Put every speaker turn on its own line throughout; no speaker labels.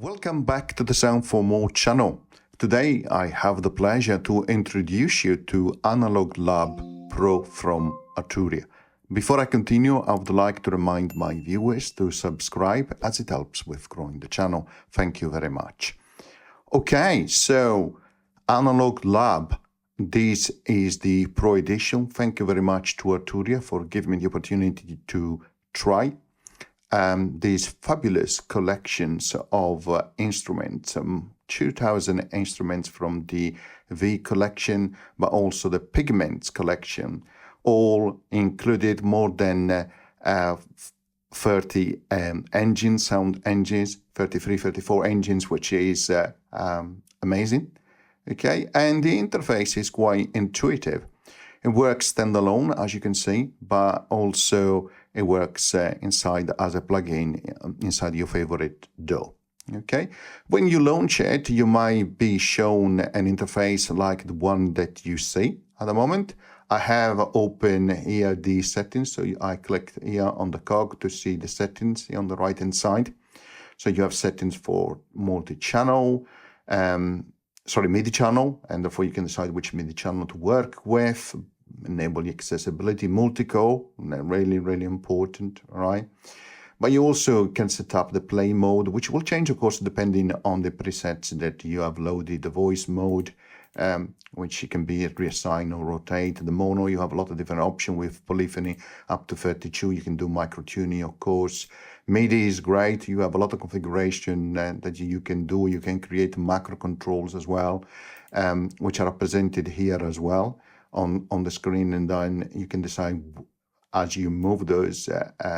Welcome back to the Sound for More channel. Today I have the pleasure to introduce you to Analog Lab Pro from Arturia. Before I continue, I would like to remind my viewers to subscribe as it helps with growing the channel. Thank you very much. Okay, so Analog Lab, this is the Pro Edition. Thank you very much to Arturia for giving me the opportunity to try these fabulous collections of instruments, 2,000 instruments from the V collection, but also the Pigments collection, all included more than 30 engines, sound engines, 33, 34 engines, which is amazing. Okay, and the interface is quite intuitive. It works standalone, as you can see, but also it works inside as a plugin inside your favorite DAW. Okay, when you launch it, you might be shown an interface like the one that you see at the moment. I have open here the settings, so I clicked here on the cog to see the settings here on the right hand side. So you have settings for multi-channel, MIDI channel, and therefore you can decide which MIDI channel to work with, enable the accessibility, multi-core, really important, all right? But you also can set up the play mode, which will change, of course, depending on the presets that you have loaded. The voice mode, which can be reassign or rotate. The mono, you have a lot of different options with polyphony up to 32. You can do micro tuning, of course. MIDI is great. You have a lot of configuration that you can do. You can create macro controls as well, which are represented here as well on the screen, and then you can decide as you move those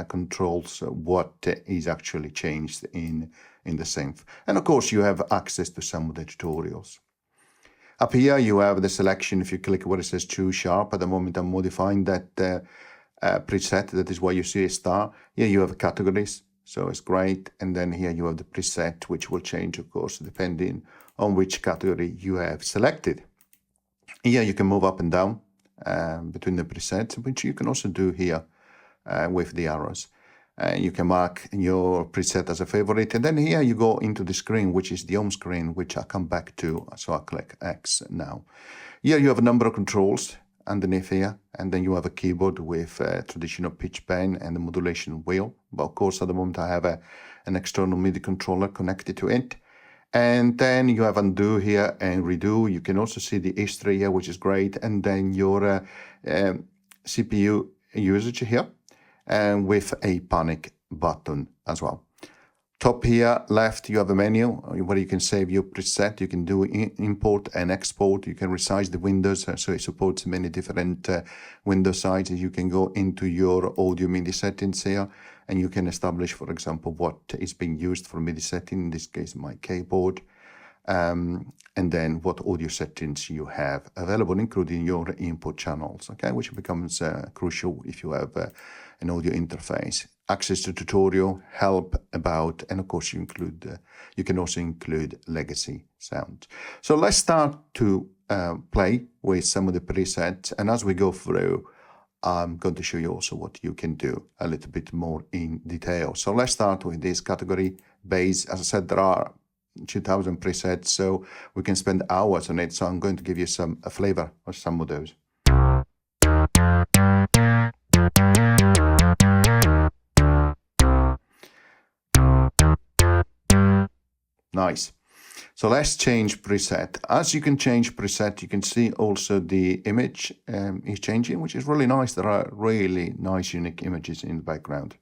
controls what is actually changed in the synth. And of course you have access to some of the tutorials. Up here you have the selection. If you click where it says choose sharp, at the moment I'm modifying that preset. That is why you see a star. Here you have categories, so it's great. And then here you have the preset, which will change, of course, depending on which category you have selected. Here you can move up and down between the presets, which you can also do here with the arrows. You can mark your preset as a favorite, and then here you go into the screen, which is the home screen, which I come back to. So I click X now. Here you have a number of controls underneath here, and then you have a keyboard with a traditional pitch bend and the modulation wheel. But of course, at the moment I have an external MIDI controller connected to it. And then you have undo here and redo. You can also see the history here, which is great. And then your CPU usage here, and with a panic button as well. Top here, left, you have a menu where you can save your preset. You can do import and export. You can resize the windows, so it supports many different window sizes. You can go into your audio MIDI settings here, and you can establish, for example, what is being used for MIDI setting, in this case my keyboard, and then what audio settings you have available, including your input channels, okay, which becomes crucial if you have an audio interface. Access to tutorial, help about, and of course you can also include legacy sound. So let's start to play with some of the presets, and as we go through, I'm going to show you also what you can do a little bit more in detail. So let's start with this category bass. As I said, there are 2,000 presets, so we can spend hours on it. So I'm going to give you a flavor of some of those. Nice. So let's change preset. As you can change preset, you can see also the image is changing, which is really nice. There are really nice, unique images in the background.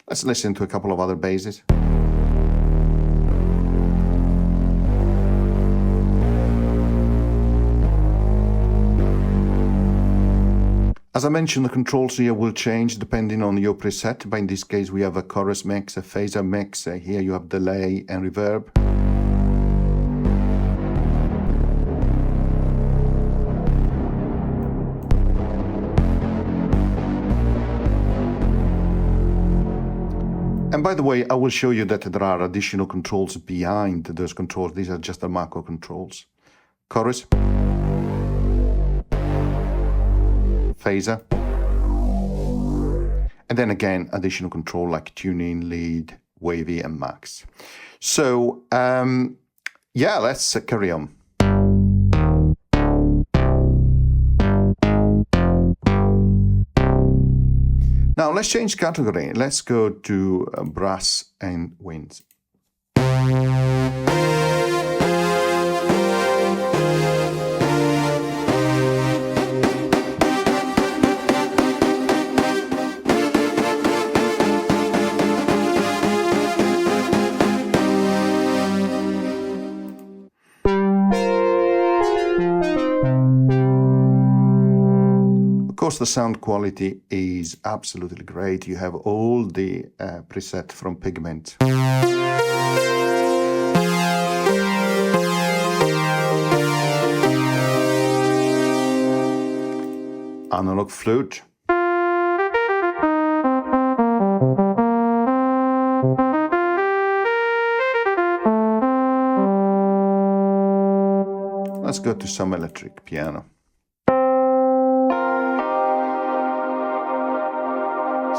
Let's listen to a couple of other basses. As I mentioned, the controls here will change depending on your preset, but in this case we have a chorus mix, a phaser mix, here you have delay and reverb. And by the way, I will show you that there are additional controls behind those controls. These are just the macro controls. Chorus, phaser, and then again, additional control like tuning, lead, wavy, and max. So, yeah, let's carry on. Now, let's change category. Let's go to brass and winds. Of course, the sound quality is absolutely great. You have all the preset from Pigment. Analog flute. Let's go to some electric piano.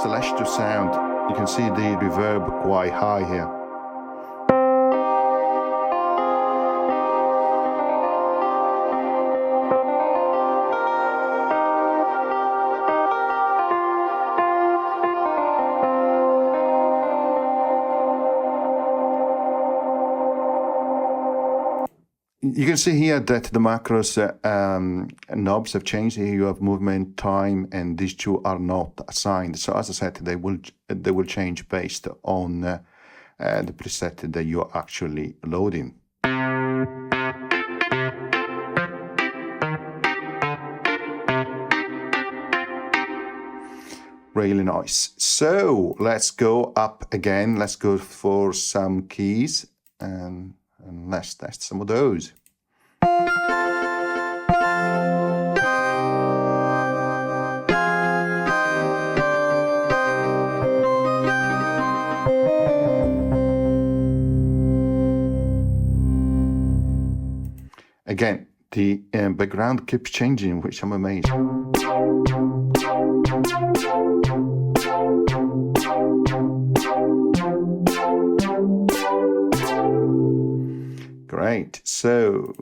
Celestial sound. You can see the reverb quite high here. You can see here that the macros knobs have changed. Here you have movement, time, and these two are not assigned. So as I said, they will change based on the preset that you are actually loading. Really nice. So let's go up again. Let's go for some keys and let's test some of those. Again, the background keeps changing, which I'm amazed. Great. So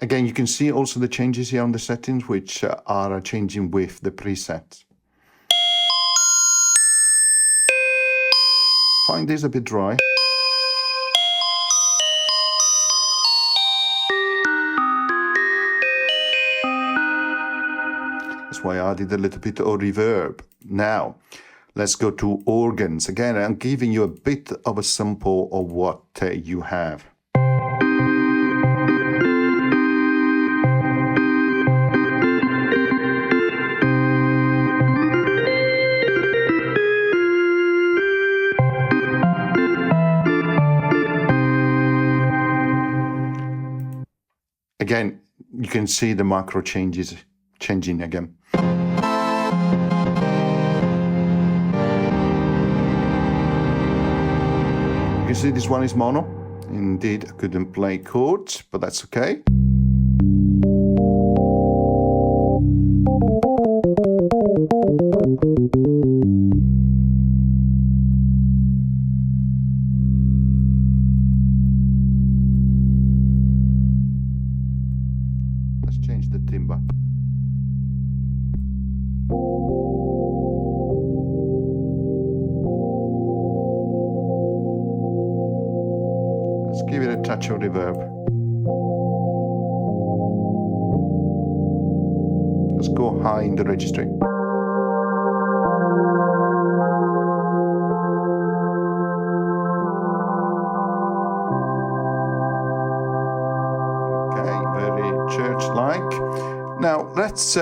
again, you can see also the changes here on the settings, which are changing with the presets. Find this a bit dry. That's why I added a little bit of reverb. Now, let's go to organs. Again, I'm giving you a bit of a sample of what you have. Again, you can see the macro changes changing again. You can see this one is mono. Indeed, I couldn't play chords, but that's okay. Change the timbre. Let's give it a touch of reverb. Let's go high in the registry. Okay, very church-like. Now let's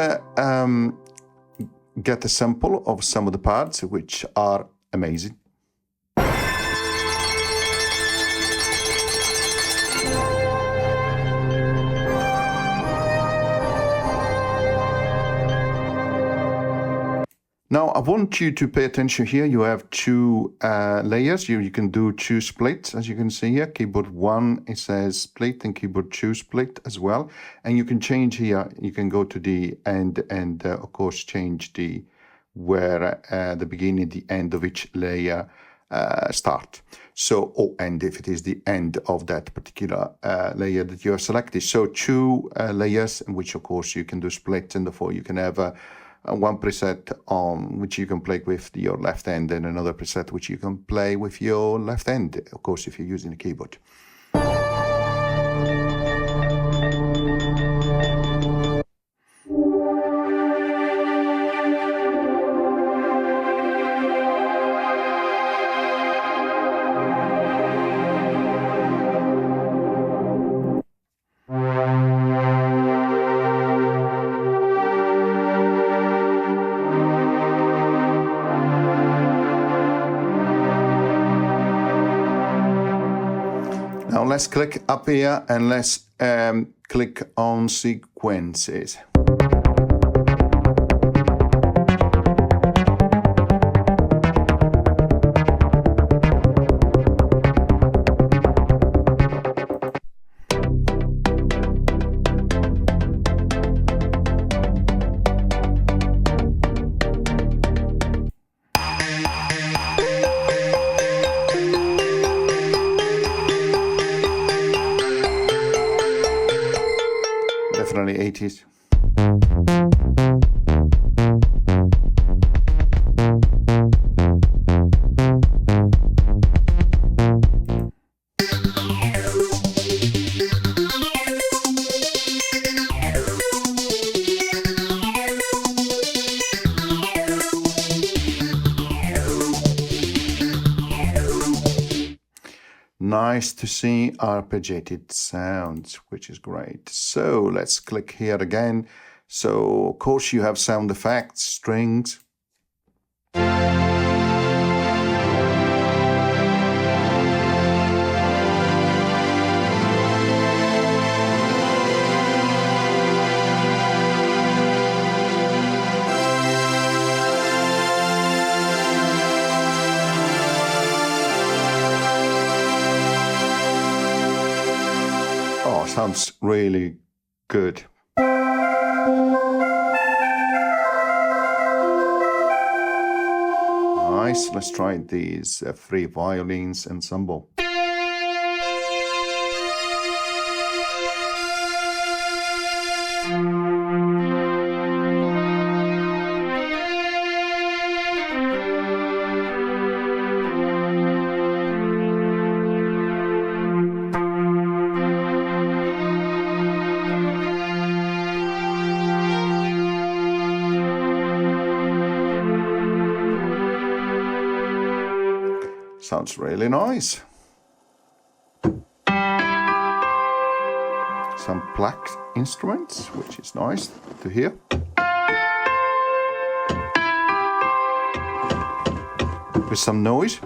get a sample of some of the parts, which are amazing. Now, I want you to pay attention here. You have two layers. You can do two splits, as you can see here. Keyboard 1, it says split, and keyboard 2 split as well. And you can change here. You can go to the end and, of course, change where the beginning, the end of each layer start. So, and if it is the end of that particular layer that you have selected. So, two layers, in which, of course, you can do split, and therefore you can have one preset on which you can play with your left hand, and another preset which you can play with your left hand, of course, if you're using a keyboard. Now let's click up here and let's click on sequences. Definitely 80s. Nice to see arpeggiated sounds, which is great. So let's click here again. So of course you have sound effects, strings. Oh, sounds really good. Nice. Let's try these three violins ensemble. Sounds really nice. Some plucked instruments, which is nice to hear. With some noise.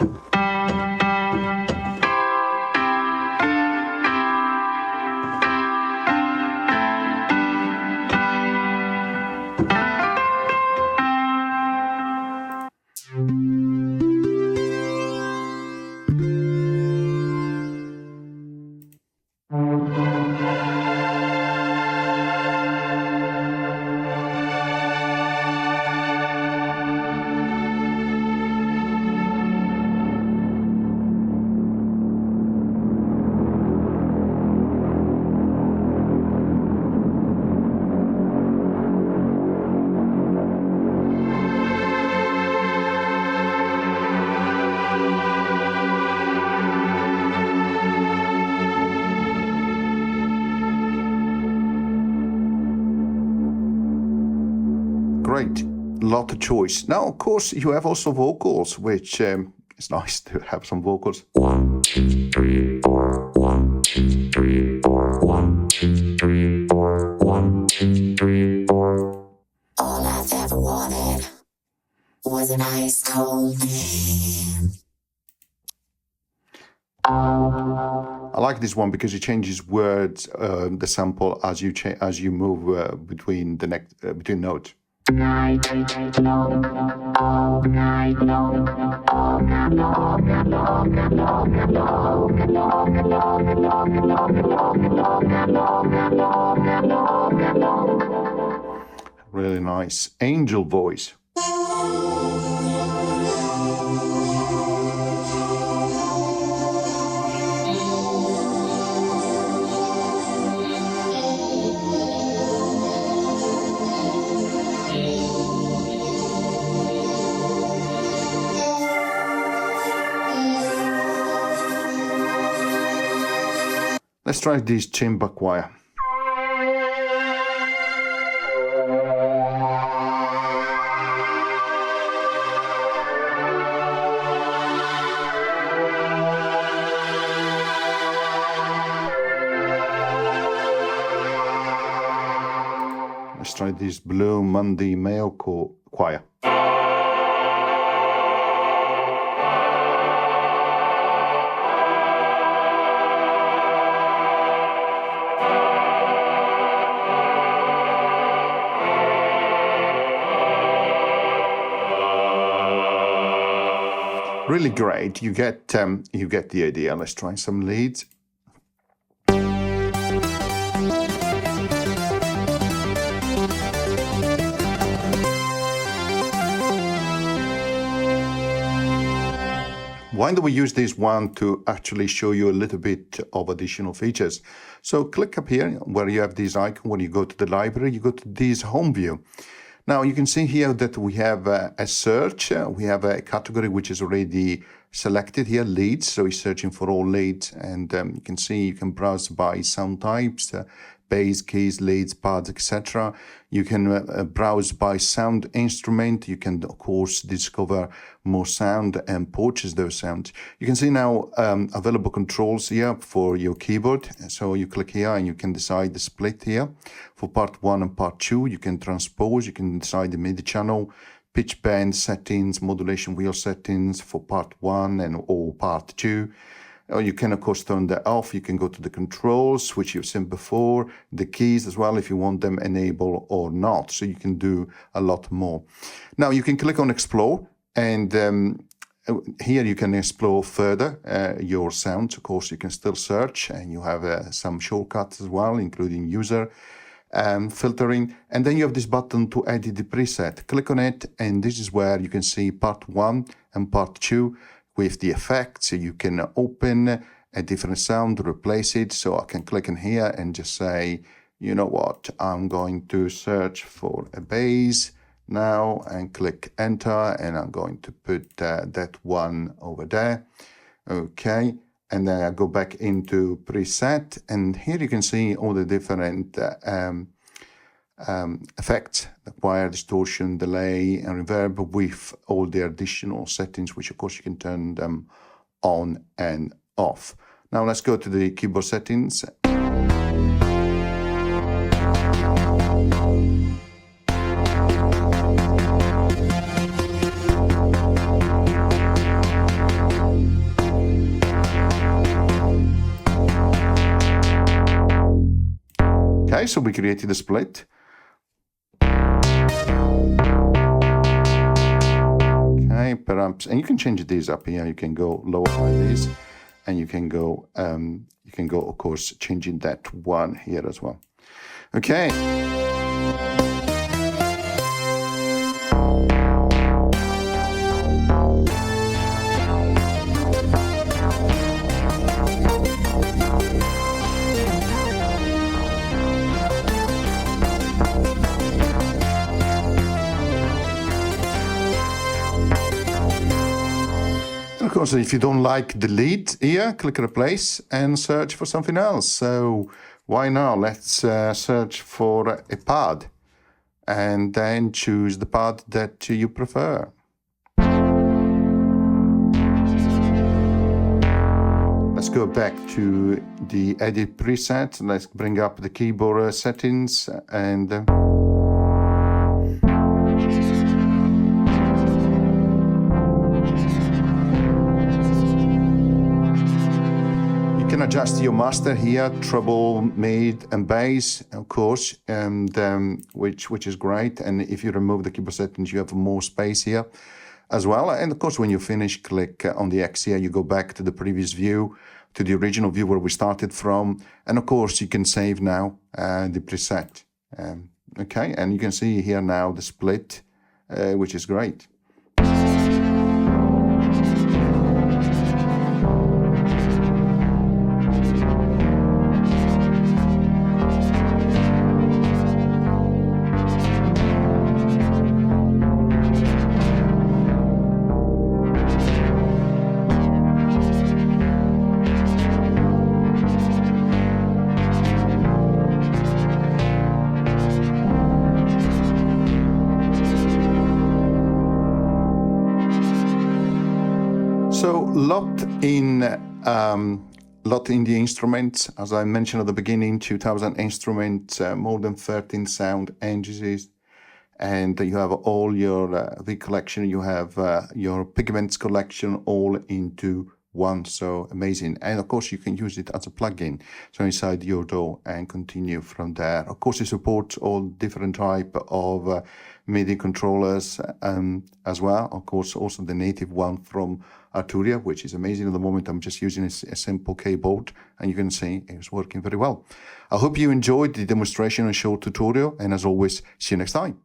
Great, lot of choice. Now, of course, you have also vocals, which it's nice to have some vocals.
1, 2, 3, 4. 1, 2, 3, 4. 1, 2, 3, 4. 1, 2, 3, 4. All I've ever wanted. was an ice cold man.
I like this one because it changes words, the sample as you move between the next between notes. Really nice angel voice. Let's try this chamber choir. Let's try this Blue Monday male choir. Really great. You get the idea. Let's try some leads. Why don't we use this one to actually show you a little bit of additional features? So click up here where you have this icon. When you go to the library, you go to this home view. Now you can see here that we have a search. We have a category which is already selected here, leads. So it's searching for all leads, and you can see you can browse by sound types, bass, keys, leads, pads, etc. You can browse by sound instrument. You can of course discover more sound and purchase those sounds. You can see now available controls here for your keyboard. So you click here and you can decide the split here for part 1 and part 2. You can transpose, you can decide the MIDI channel, pitch bend settings, modulation wheel settings for part 1 and or part 2. Or you can of course turn that off. You can go to the controls, which you've seen before, the keys as well if you want them enabled or not. So you can do a lot more. Now you can click on explore, and here you can explore further your sounds. Of course you can still search, and you have some shortcuts as well, including user filtering. And then you have this button to edit the preset. Click on it, and this is where you can see part 1 and part 2 with the effects. So you can open a different sound, replace it. So I can click in here and just say, you know what, I'm going to search for a bass now, and click enter, and I'm going to put that one over there. Okay, and then I go back into preset, and here you can see all the different effects, the choir, distortion, delay, and reverb, with all the additional settings, which of course you can turn them on and off. Now let's go to the keyboard settings. Okay, so we created a split. Okay, perhaps, and you can change these up here. You can go lower like this, and you can go, of course, changing that one here as well. Okay. Of course, if you don't like the lead here, click replace and search for something else. So why not? Let's search for a pad, and then choose the pad that you prefer. Let's go back to the edit preset. Let's bring up the keyboard settings, adjust your master here, treble, mid, and bass, of course, and which is great. And if you remove the keyboard settings, you have more space here as well. And of course, when you finish, click on the X here, you go back to the previous view, to the original view where we started from. And of course, you can save now the preset. Okay, and you can see here now the split, which is great. So lot in the instruments, as I mentioned at the beginning, 2,000 instruments, more than 13 sound engines, and you have all your the collection. You have your pigments collection all into one. So amazing, and of course you can use it as a plugin. So inside your DAW and continue from there. Of course, it supports all different type of MIDI controllers as well. Of course, also the native one from Arturia, which is amazing. At the moment, I'm just using a simple keyboard, and you can see it's working very well. I hope you enjoyed the demonstration and short tutorial, and as always, see you next time.